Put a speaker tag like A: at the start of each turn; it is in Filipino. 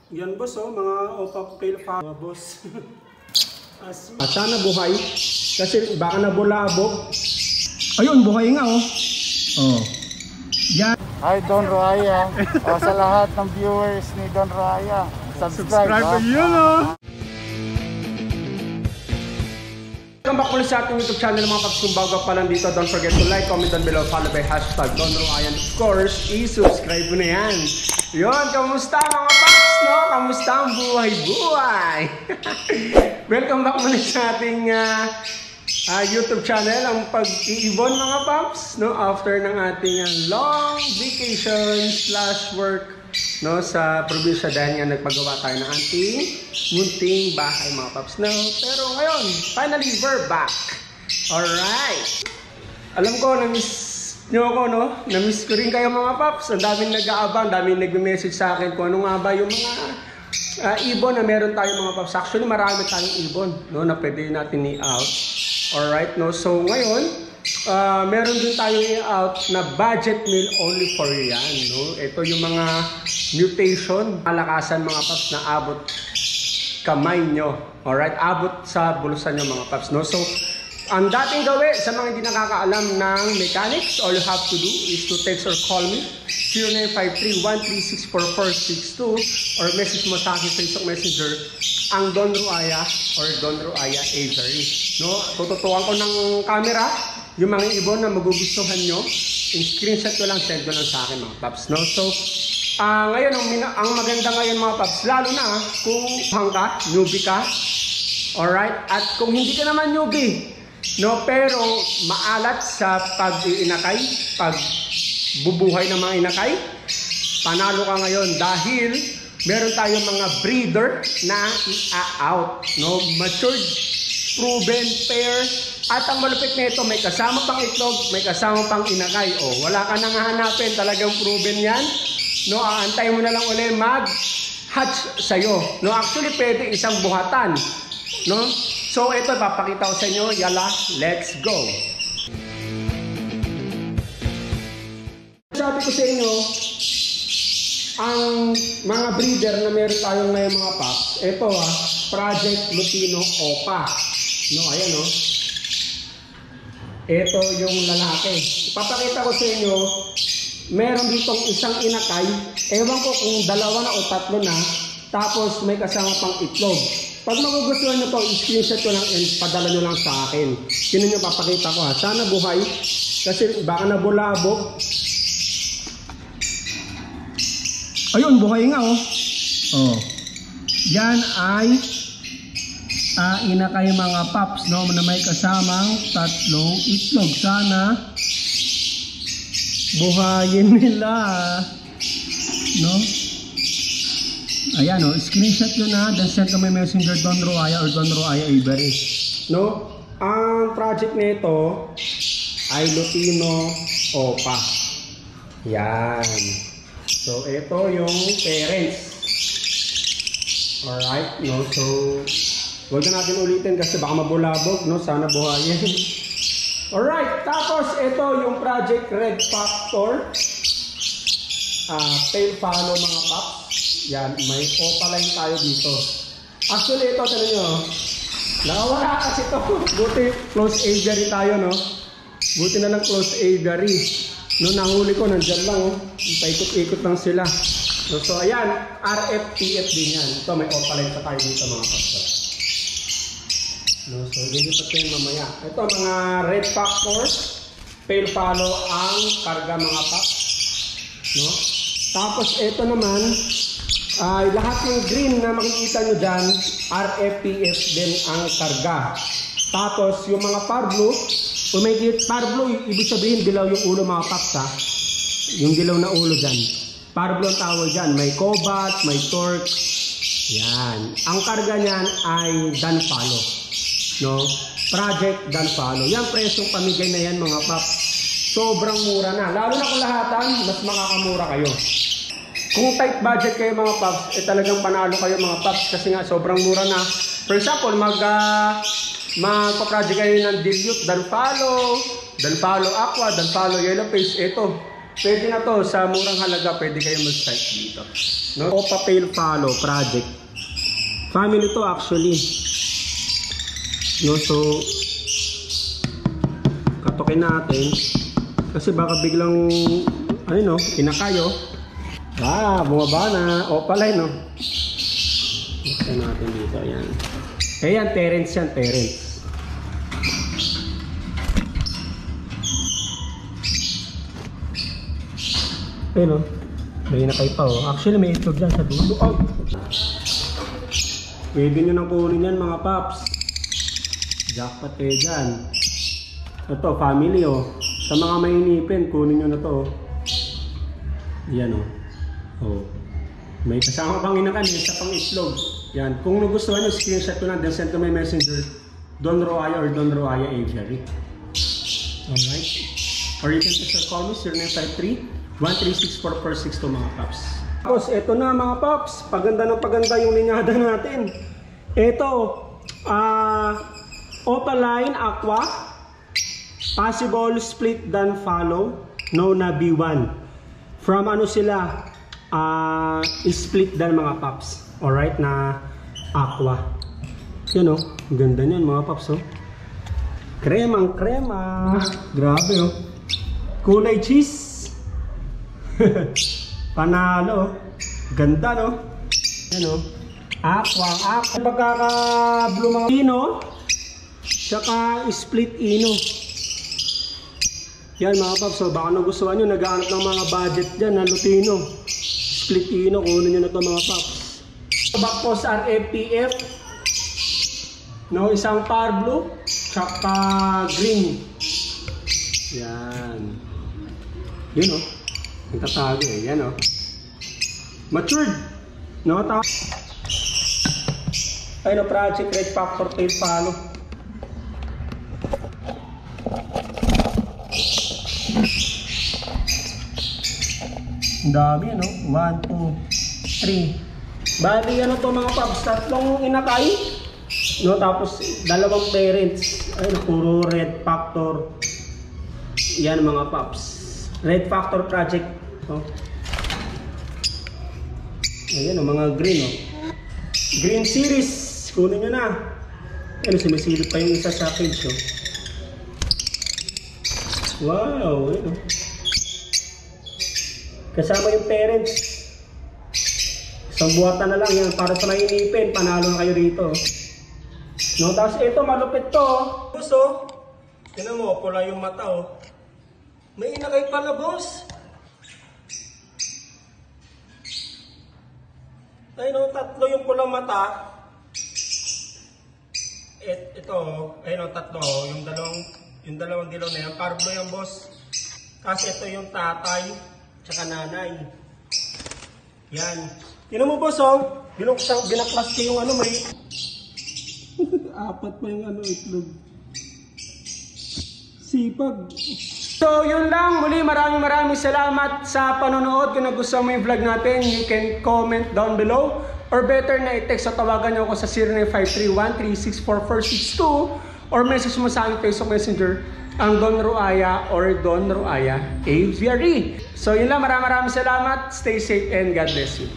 A: Yan boss oh, mga opa fail pa boss. Sana buhay kasi baka nabulabog. Ayun, buhay nga oh. Oh. Yan.
B: Hi Don Roaya. Sa lahat ng viewers ni Don Roaya, subscribe yun oh.
A: Welcome back ulit sa ating YouTube channel mga paps. Kung bago pa lang dito, don't forget to like, comment down below, follow by hashtag Don Roaya. Of course, i-subscribe mo na yan. Yun, kamusta mga paps, no? Kamusta ang buhay-buhay? Welcome back muna sa ating YouTube channel, ang pag-iibon mga paps, no? After ng ating long vacation / work, no, sa probinsya dahil nga nagpagawa tayo ng ating munting bahay mga paps, no? Pero ngayon, finally, we're back. Alright. Alam ko, na-miss nyo ako, no? Na-miss ko rin kayo mga paps. Ang daming nag-aabang, daming nag-message sa akin kung ano nga ba yung mga ibon na meron tayo mga paps. Actually, marami tayong ibon, no, na pwede natin i-out. Alright, no? So, ngayon, meron din tayo i-out na budget meal only for yan, no? Ito yung mga mutation, malakasan mga paps na abot kamay nyo. Alright, abot sa bulusan nyo mga paps, no? So, ang dating gawin sa mga hindi nakakaalam ng mechanics, all you have to do is to text or call me 0953-1364462 or message mo sa akin sa Facebook Messenger ang Don Roaya or Don Roaya Avery, no? Tututukan ko ng camera yung mga ibon na magugustuhan nyo, screenshot ko lang, send ko lang sa akin mga paps, no? So, ngayon, ang maganda ngayon mga paps, lalo na kung hangka, newbie ka, alright? At kung hindi ka naman newbie, no, pero maalat sa pag-iinakay, pagbubuhay ng mga inakay, panalo ka ngayon dahil meron tayong mga breeder na i-out, no? Matured, proven, pair, at ang malupit nito, may kasama pang itlog, may kasama pang inakay. O, wala ka nang hahanapin, talagang proven yan. No, aantayin mo na lang ulit mag-hatch sa'yo. No, actually, pwede isang buhatan. No? So, ito, papakita ko sa inyo. Yala, let's go! Sabi ko sa inyo, ang mga breeder na meron tayong ngayon mga paps, ito Project Lutino Opa. No, ayan o. Ito yung lalaki. Ipapakita ko sa inyo, meron ditong isang inakay. Ewan ko kung dalawa na o tatlo na. Tapos may kasama pang itlog. Pag magugustuhan nyo to, i-screenshot ko lang and padala nyo lang sa akin. Sino nyo papakita ko ha. Sana buhay. Kasi baka nabulabog. Ayun, buhay nga oh. Oh. Yan ay inakay mga paps, no, na may kasamang tatlong itlog. Sana buhayin nila, no? Ayan, no, screenshot nyo na, then send ka may messenger Don Roaya or Don Roaya Avery, no? Ang project nito ay Lutino Opa. Yan. So, ito yung parents. Alright, no? So, huwag na natin ulitin kasi baka mabulabog, no? Sana buhayin. Alright, tapos ito yung Project Red Factor. Tail follow mga paps. Yan, may opaline tayo dito. Actually, ito, tanong nyo, nakawala kasi ito. Buti close aviary tayo, no? Buti na lang close aviary. No, nahuli ko, nandyan lang, oh. Paikot-ikot lang sila. No, so, ayan, RFTF din yan. Ito, may opaline pa tayo dito mga paps. No, so, ganyan pa tayo mamaya. Ito, mga red factors, tail follow ang karga mga paps. No? Tapos, ito naman, lahat ng green na makikita nyo dyan, RFPF din ang karga. Tapos, yung mga parblo, kung may parblo, ibig sabihin, dilaw yung ulo mga paps ha. Yung dilaw na ulo dyan. Parblo ang tawag dyan. May cobalt, may torque. Yan. Ang karga niyan ay Danfalo. No? Project Danfalo. Yan, presyong pamigay na yan mga paps. Sobrang mura na. Lalo na kung lahatan, mas makakamura kayo. Kung tight budget kayo mga paps, talagang panalo kayo mga paps kasi nga sobrang mura na. For example, magpa-project kayo ng dilute, Danfalo, Danfalo Aqua, Danfalo Yellow Face. Ito, Pwede na to, sa murang halaga, pwede kayo mag-start dito. No? Opa Pale Follow Project. Family to actually. No, so, katukin natin. Kasi baka biglang, ano no, pinakayo. Bumaba na. Opa line, no? Buksan natin dito, ayan. Ayan, Terence yan, Terence. Ayun o, may nakay pa o. Actually may itlog dyan sa dulo. Oh. Pwede nyo nang kunin yan mga paps. Jackpot kayo dyan. Ito, family o. Sa mga mainipin, kunin nyo na to. Yan o. Oh. May kasama pang inakan, isa pang itlog. Yan. Kung nagustuhan nyo, screenshot ko lang, then send to my messenger. Don Roaya or Don Roaya Aviary. Alright. Or you can just call me 0953-136-4462 mga paps. Tapos ito na mga paps, paganda ng paganda yung linyada natin. Ito, Opaline Aqua, possible split dan follow, no na B1. From ano sila, split dan mga paps. Alright, na Aqua. Yun o, ganda niyan mga paps o. Kremang krema. Grabe o. Kulay cheese. Panalo. Ganda no. Yan o. Aqua. Pagkaka-blue mga ino. Tsaka split ino. Yan mga paps. So baka nagustuhan nyo. Nag-aanap ng mga budget dyan na Lutino. Split ino. Kunin nyo na ito mga paps. Backpost RFPF. No, isang par blue. Tsaka green. Yan. Yun o. Ang tatago eh. Yan o. Matured. No? Ay no, Project Red Factor Tail Follow. Ang dami no? 1, 2, 3. Bali ano to mga paps? Tatlong inakay. No? Tapos dalawang parents. Ay no, puro Red Factor. Yan mga paps. Red Factor Project. Oh. Ayan o, mga green o. Green series. Kunin nyo na. Ayan, sumisilip pa yung isa sa page o. Wow, ayan o. Kasama yung parents. Isang buhatan na lang yan. Para sa mainipin, panalo na kayo rito. No, tapos ito, malupit to. Gusto. Tinan mo, pula yung mata o. May inakay pala, boss. Ayun o, tatlo yung pulang mata. Ito, ayun o, tatlo. Yung dalawang dilaw na yan. Parblo yan, boss. Kasi ito yung tatay, tsaka nanay. Yan. Tinan mo, boss o. Binaklas ko yung ano, may... Apat pa yung ano, itlog. Sipag. So yun lang, muli maraming salamat sa panonood. Kung nagustuhan mo yung vlog natin, you can comment down below. Or better na i-text o tawagan nyo ako sa 0953-136-4462 or message mo sa aking Facebook Messenger ang Don Roaya or Don Roaya Aviary. So yun lang, maraming salamat. Stay safe and God bless you.